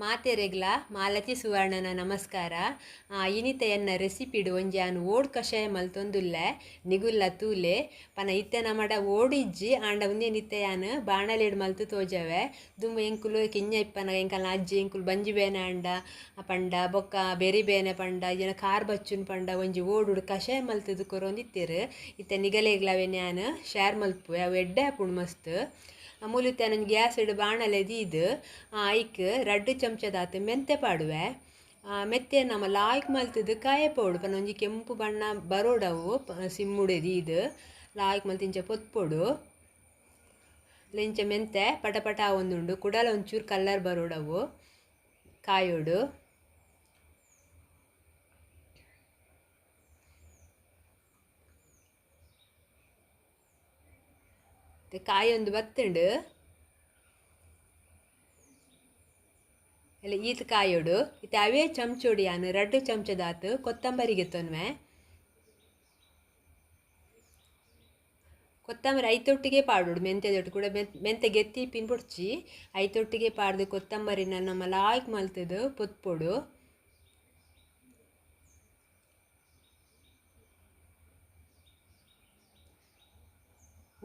ಮಾತೆರೆಗ್ಲ ಮಾಲತಿ ಸುವರ್ಣನ ನಮಸ್ಕಾರ. ಇನಿತೆಯನ್ನ ರೆಸಿಪಿಡು ಒಂಜಿ ಆನು ಓಡ್ ಕಷಾಯ ಮಲ್ತೊಂದುಲ್ಲೆ ನಿಗುಲ್ಲ ತೂಲೆ ಪನ ಇತ್ತೆ ನಮಡ ಓಡಿಜ್ಜಿ ಆಂಡ ಉಂದೆ ನಿತ್ತೆಯಾನು ಬಾಣಲೆಡ್ ಮಲ್ತು ತೋಜವೆ ದುಂಬು ಎಂಕುಲು ಕಿಂಜ ಇಪ್ಪನ ಎಂಕಲ್ನ ಅಜ್ಜಿ ಎಂಕುಲು ಬಂಜಿ ಬೇನೆ ಆಂಡ ಪಂಡ ಬೊಕ್ಕ ಬೆರಿ ಬೇನೆ ಪಂಡ ಇಜನ ಕಾರ್ ಬಚ್ಚುನ್ ಪಂಡ ಒಂಜಿ ಓಡುಡು ಕಷಾಯ ಮಲ್ತದು ಕೊರೊಂದಿತ್ತೆರು ಇತ್ತೆ ನಿಗಲೆಗ್ಲವೆನೆ ಆನು ಶೇರ್ ಮಲ್ಪುವೆ ಅವು ಎಡ್ಡೆ ಆಪುಂಡು ಮಸ್ತ್. ಮೂಲತೆ ನನಗೆ ಗ್ಯಾಸ್ ಇಡು ಬಾಣಲೆ ದೀದು ಐಕ್ 2 ಚಮಚದಾತು ಮೆಂತೆ ಪಾಡುವೆ. ಮೆತ್ತೆ ನಮ್ಮ ಲಾಯ್ಕ್ ಮಲ್ತದು ಕಾಯೆ ಪೋಡು ಪನ ಒಂಜಿ ಕೆಂಪು ಬಣ್ಣ ಬರೋಡವು ಸಿಮ್ಮುಡೆ ದೀದು ಲಾಯ್ಕ್ ಮಲ್ತಿಂಚ ಪೊತ್ಪೊಡು ಲೆಂಚ ಮೆಂತೆ ಪಟಪಟ ಒಂದುಂಡು ಕುಡಲ ಒಂಚೂರು ಕಲ್ಲರ್ ಬರೋಡವು ಕಾಯೋಡು. ಕಾಯಿ ಒಂದು ಬತ್ತುಂಡು ಎಲ್ಲ ಈತ ಕಾಯೋಡು ಇತ್ತೆ ಅವೇ ಚಮಚೋಡಿ ಆನು 2 ಚಮಚದಾತು ಕೊತ್ತಂಬರಿಗೆ ತೊನ್ವೆ. ಕೊತ್ತಂಬರಿ ಐತೊಟ್ಟಿಗೆ ಪಾಡೋಡು ಮೆಂತೆದೊಟ್ಟು ಕೂಡ ಮೆಂತೆ ಗೆತ್ತಿ ಪಿನ್ಪುಡ್ಚಿ ಐತೊಟ್ಟಿಗೆ ಪಾಡ್ದು ಕೊತ್ತಂಬರಿನ ನಮ್ಮ ಲಾಯ್ಕ್ ಮಲ್ತದು ಪೊತ್ಪೊಡು.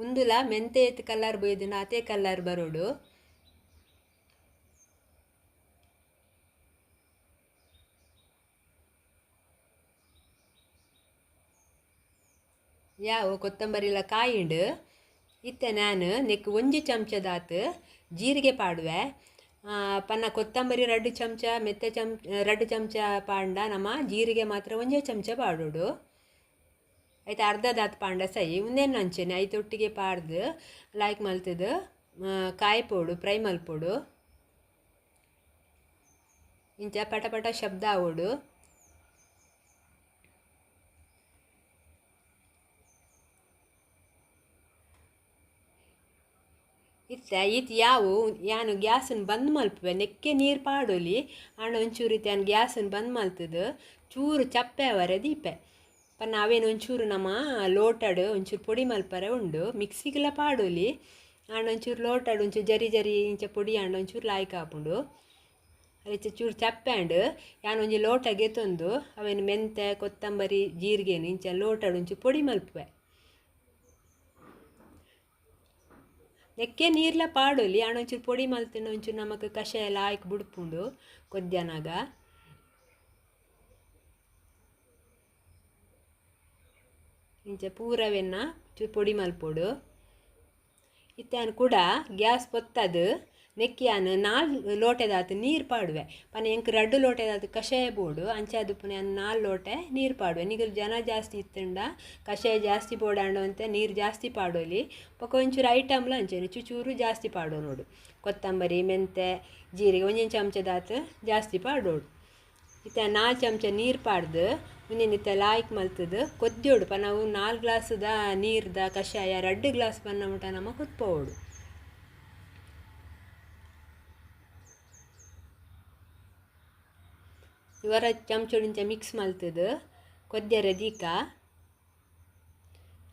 ಉಂದುಲ ಮೆಂತೆ ಎತ್ತು ಕಲ್ಲರ್ ಬೋಯ್ದು ಅದೇ ಕಲ್ಲರ್ ಬರೋಡು. ಯಾವ ಕೊತ್ತಂಬರಿಲ ಕಾಯಿಂಡು ಇತ್ತೆ ನಾನು ನೆಕ್ 1 ಚಮಚದಾತು ಜೀರಿಗೆ ಪಾಡುವೆ. ಪನ್ನ ಕೊತ್ತಂಬರಿ 2 ಚಮಚ ಮೆತ್ತೆ 2 ಚಮಚ ಪಾಂಡ ನಮ್ಮ ಜೀರಿಗೆ ಮಾತ್ರ 1 ಚಮಚ ಪಾಡೋಡು. ಆಯ್ತು ಅರ್ಧದಾತು ಪಾಂಡ ಸೈ ಉಂದೇನು ಅಂಚೆನೆ ಐತೊಟ್ಟಿಗೆ ಪಾಡ್ದು ಲಾಯ್ಕ್ ಮಲ್ತದು ಕಾಯ್ಪೋಡು ಫ್ರೈ ಮಲ್ಪೋಡು ಇಂಚ ಪಟ ಪಟ ಶಬ್ದ ಆವೋಡು. ಈತ ಯಾನು ಗ್ಯಾಸನ್ನು ಬಂದ್ ಮಲ್ಪುವೆ ನೆಕ್ಕೆ ನೀರು ಪಾಡೋಲಿ ಆಂಡ ಒಂಚೂರು ಇತ್ತು ಯಾನು ಗ್ಯಾಸನ್ನು ಬಂದ್ ಮಲ್ತದು ಚೂರು ಚಪ್ಪೆ ಅವರೆ ದೀಪೆ ಪನ್ನ ಅವೇನು ಒಂಚೂರು ನಮ್ಮ ಲೋಟಡು ಒಂಚೂರು ಪೊಡಿ ಮಲ್ಪರೆ ಉಂಡು ಮಿಕ್ಸಿಗೆಲ್ಲ ಪಾಡೋಲಿ ಆಂಡ ಒಂಚೂರು ಲೋಟಡು ಒಂಚೂರು ಜರಿ ಜರಿ ಇಂಚ ಪೊಡಿ ಆಂಡ ಒಂಚೂರು ಲಾಯ್ಕ್ ಹಾಪುಂಡು ಅಲ್ಲಿ ಚೂರು ಚಪ್ಪೆ ಆಂಡು ಯಾನು ಒಂಜಿ ಲೋಟಗೆ ತಂದು ಅವೇನು ಮೆಂತೆ ಕೊತ್ತಂಬರಿ ಜೀರಿಗೆನು ಇಂಚ ಲೋಟಡು ಒಂಚೂರು ಪೊಡಿ ಮಲ್ಪುವೆ ನೆಕ್ಕೆ ನೀರ್ಲ ಪಾಡೋಲಿ ಆಂಡ ಒಂಚೂರು ಪೊಡಿ ಮಲ್ತಿನ ಒಂಚೂರು ನಮಕ್ ಕಷಾಯ ಎಲ್ಲ ಆಯ್ಕೆ ಬಿಡ್ಪುಂಡು ಕೊದ್ಯನಾಗ. ಇಂಚ ಪೂರವೆನ್ನ ಚೂರು ಪೊಡಿ ಮಲ್ಪೋಡು ಇತ್ತಾನು ಕೂಡ ಗ್ಯಾಸ್ ಪೊತ್ತದು ನೆಕ್ಕಿಯಾನು 4 ಲೋಟೆದಾತು ನೀರು ಪಾಡುವೆ ಪನ ಎಂಕ್ 2 ಲೋಟೆದಾತು ಕಷಾಯ ಬೋಡು ಅಂಚಾದು ಪುನ 4 ಲೋಟೆ ನೀರು ಪಾಡುವೆ. ನಿಗಲು ಜನ ಜಾಸ್ತಿ ಇತ್ತಂಡ ಕಷಾಯ ಜಾಸ್ತಿ ಬೋಡಾಂಡು ಅಂತ ನೀರು ಜಾಸ್ತಿ ಪಾಡೋಲಿ ಪಕ್ಕ ಒಂಚೂರು ಐಟಮ್ಲ ಅಂಚೇನು ಚೂರು ಜಾಸ್ತಿ ಪಾಡೋ ನೋಡು ಕೊತ್ತಂಬರಿ ಮೆಂತೆ ಜೀರಿಗೆ 1 ಚಮಚದಾತು ಜಾಸ್ತಿ ಪಾಡೋಡು. ಇತ್ತ 4 ಚಮಚ ನೀರು ಪಾಡ್ದು ಮುಂದಿನಿತ್ತ ಲಾಯ್ಕ್ ಮಲ್ತದು ಕೊದ್ದೋಡು ಪ ನಾವು 4 ಗ್ಲಾಸದ ನೀರ್ದ ಕಷಾಯ 2 ಗ್ಲಾಸ್ ಪನ್ನ ಮುಟ ನಮ್ಮ ಕುತ್ಪೋಡು. ಇವರ ಚಮಚೋಡಿಂಚ ಮಿಕ್ಸ್ ಮಲ್ತದು ಕೊದ್ಯರ ದೀಕ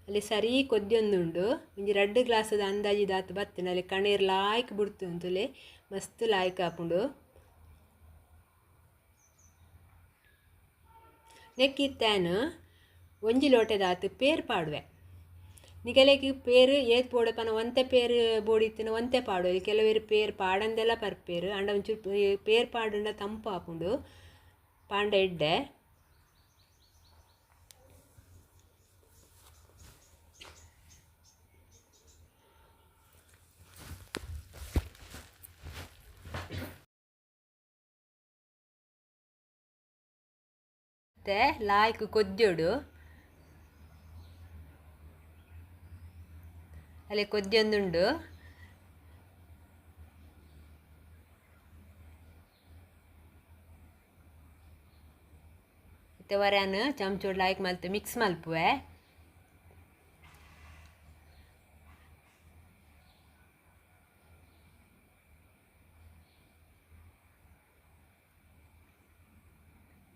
ಅಲ್ಲಿ ಸರಿ ಕೊದ್ಯೊಂದುಂಡು ಒಂಜಿ 2 ಗ್ಲಾಸದ ಅಂದಾಜಿದಾತು ಬತ್ತಿನ ಅಲ್ಲಿ ಕಣೇರು ಲಾಯ್ಕ್ ಬಿಡ್ತು ಅಂತಲೇ ಮಸ್ತ್ ಲಾಯ್ಕ್ ಹಾಪುಂಡು. ನೆಕ್ಕಿತ್ತಾನು 1 ಲೋಟದಾತು ಪೇರು ಪಾಡುವೆ ನಿಗಲೆಗೆ ಪೇರು ಏತ್ ಬೋಡೆ ಪನ ಒಂತೆ ಪೇರು ಬೋಡಿತ್ತಿನ ಒಂತೆ ಪಾಡುವೆ ಕೆಲವೇರು ಪೇರು ಪಾಡಂದೆಲ್ಲ ಪರ್ಪೇರು ಅಂಡ ಒಂಚೂರು ಪೇರು ಪಾಡಂಡ ತಂಪು ಹಾಪುಂಡು ಪಾಂಡ ಎಡ್ಡೆ. ಮತ್ತೆ ಲಾಯ್ಕ್ ಕೊದ್ದೋಡು ಅಲ್ಲೇ ಕೊದ್ದೊಂದುಂಡು ಮತ್ತೆ ವರಾನು ಚಮಚೋಡು ಲಾಯ್ಕ್ ಮಲ್ತು ಮಿಕ್ಸ್ ಮಲ್ಪುವೆ.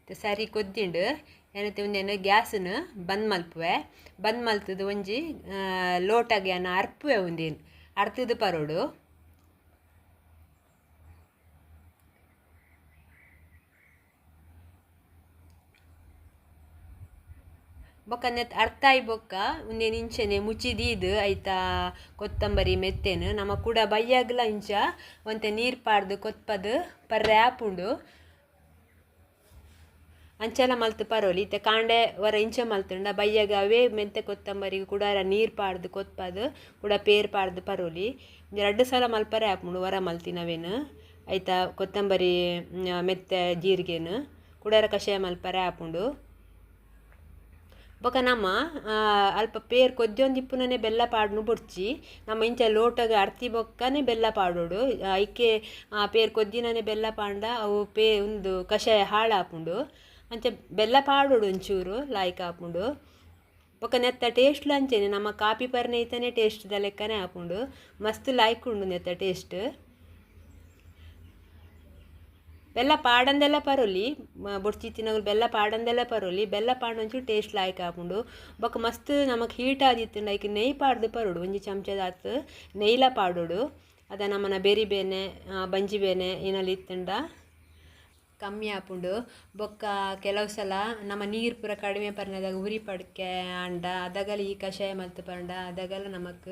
ಸರಿ ಕೊದ್ದಿಂಡು ಏನತ್ತೆ ಒಂದೇನು ಗ್ಯಾಸನ್ನು ಬಂದ್ ಮಲ್ಪುವೆ ಬಂದ್ ಮಲ್ತದು ಒಂಜಿ ಲೋಟಗೆ ಅನ್ನ ಅರ್ಪುವೆ ಒಂದೇನು ಅರ್ತಿದ್ದು ಪರೋಡು ಬೊಕ್ಕ ನೆತ್ ಅರ್ಥ ಆಯ್ ಬೊಕ್ಕ ಉಂದೇನು ಇಂಚನೆ ಮುಚ್ಚಿದೀದು ಐತ ಕೊತ್ತಂಬರಿ ಮೆತ್ತೇನು ನಮ್ಮ ಕೂಡ ಬಯ್ಯಾಗ್ಲ ಇಂಚ ಒಂತೆ ನೀರು ಪಾಡ್ದು ಕೊತ್ಪದು ಪರ್ರೆ ಆಪುಂಡು ಅಂಚೆಲ್ಲ ಮಲ್ತು ಪರೋಲಿ ಇತ್ತೆ ಕಾಂಡೆ ವರ ಇಂಚ ಮಲ್ತುಂಡ ಬಯ್ಯಾಗ ಅವೇ ಮೆಂತೆ ಕೊತ್ತಂಬರಿ ಕೂಡ ನೀರು ಪಾಡ್ದು ಕೊತ್ಪದು ಕೂಡ ಪೇರ್ ಪಾಡ್ದು ಪರೋಲಿ 2 ಸಲ ಮಲ್ಪರೆ ಆಪುಂಡು ವರ ಮಲ್ತಿನವೇನು ಐತ ಕೊತ್ತಂಬರಿ ಮೆತ್ತೆ ಜೀರಿಗೆನು ಕುಡಾರ ಕಷಾಯ ಮಲ್ಪರೆ ಆಪುಂಡು ಬೊಕ ನಮ್ಮ ಅಲ್ಪ ಪೇರ್ ಕೊದ್ದೊಂದಿಪ್ಪುನನೆ ಬೆಲ್ಲ ಪಾಡ್ನು ಬೊಡ್ಚಿ ನಮ್ಮ ಇಂಚ ಲೋಟಗ ಅರ್ತಿ ಬೊಕ್ಕನೆ ಬೆಲ್ಲ ಪಾಡೋಡು ಐಕೆ ಪೇರ್ ಕೊದ್ದಿನನೆ ಬೆಲ್ಲ ಪಾಂಡ ಅವು ಒಂದು ಕಷಾಯ ಹಾಳಾಪುಂಡು ಅಂಚ ಬೆಲ್ಲ ಪಾಡೋಡು ಒಂಚೂರು ಲಾಯ್ಕ್ ಆಪುಂಡು ಬೊಕ ನೆತ್ತ ಟೇಸ್ಟ್ ಅಂಚೆನೆ ನಮ್ಮ ಕಾಪಿ ಪರ್ನೆ ಐತನೆ ಟೇಸ್ಟ್ ದ ಲೆಕ್ಕನೆ ಆಪುಂಡು ಮಸ್ತ್ ಲಾಯ್ಕ್ ಉಂಡು ನೆತ್ತ ಟೇಸ್ಟ್ ಬೆಲ್ಲ ಪಾಡಂದೆಲ್ಲ ಪರೋಲಿ ಬೊಡ್ಚಿತ್ತಿನಗಳು ಬೆಲ್ಲ ಪಾಡಂದೆಲ್ಲ ಪರೋಲಿ ಬೆಲ್ಲ ಪಾಂಡ ಒಂಚೂರು ಟೇಸ್ಟ್ ಲಾಯ್ಕ್ ಆಪುಂಡು ಬೊಕ ಮಸ್ತ್ ನಮಕ್ ಹೀಟ್ ಆದಿತ್ತು ಲೈಕ್ ನೆಯ್ ಪಾಡ್ದು ಪರೋಡು ಒಂಜಿ ಚಮಚದಾತ್ ನೆಯ್ಲ ಪಾಡೋಡು ಅದ ನಮ್ಮನ ಬೆರಿ ಬೇನೆ ಬಂಜಿ ಬೇನೆ ಏನಲ್ಲಿ ಇತ್ತುಂಡ ಕಮ್ಮಿ ಆಪುಂಡು ಬೊಕ್ಕ ಕೆಲವು ಸಲ ನಮ್ಮ ನೀರು ಪೂರ ಕಡಿಮೆ ಪರ್ನದಾಗ ಉರಿ ಪಡ್ಕೆ ಅಂಡ ಅದಗಲ ಈ ಕಷಾಯ ಮಲ್ತು ಪಂಡ ಅದಗಲ ನಮಕ್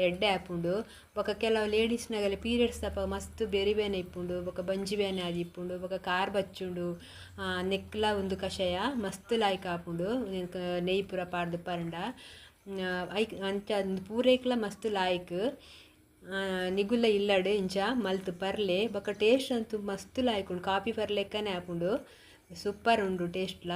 ಎಡ್ಡೆ ಆಪುಂಡು ಬೊಕ್ಕ ಕೆಲವು ಲೇಡೀಸ್ನಾಗಲ್ಲ ಪೀರಿಯಡ್ಸ್ ತಪ್ಪ ಮಸ್ತ್ ಬೆರಿ ಬೇನೆ ಇಪ್ಪುಂಡು ಬೊಕ್ಕ ಬಂಜಿ ಬೇನೆ ಆದಿ ಇಪ್ಪುಂಡು ಬೊಕ್ಕ ಕಾರ್ ಬಚ್ಚುಂಡು ನೆಕ್ಲ ಒಂದು ಕಷಾಯ ಮಸ್ತ್ ಲಾಯ್ಕ್ ಆಪುಂಡು ನೆಯ್ ಪೂರ ಪಾಡ್ದು ಪಂಡ ಐಕ್ ಅಂಚ ಪೂರೈಕ್ಲ ಮಸ್ತ್ ಲಾಯ್ಕ್ ನಿಗುಲ್ಲ ಇಲ್ಲಡು ಇಂಚ ಮಲ್ತು ಪರ್ಲೆ ಬೊಕ ಟೇಸ್ಟ್ ಅಂತೂ ಮಸ್ತ್ ಲಾಯ್ಕ್ ಉಂಡು ಕಾಫಿ ಪರ್ಲೆಕ್ಕನೆ ಆಪುಂಡು ಸೂಪರ್ ಉಂಡು ಟೇಸ್ಟ್ಲ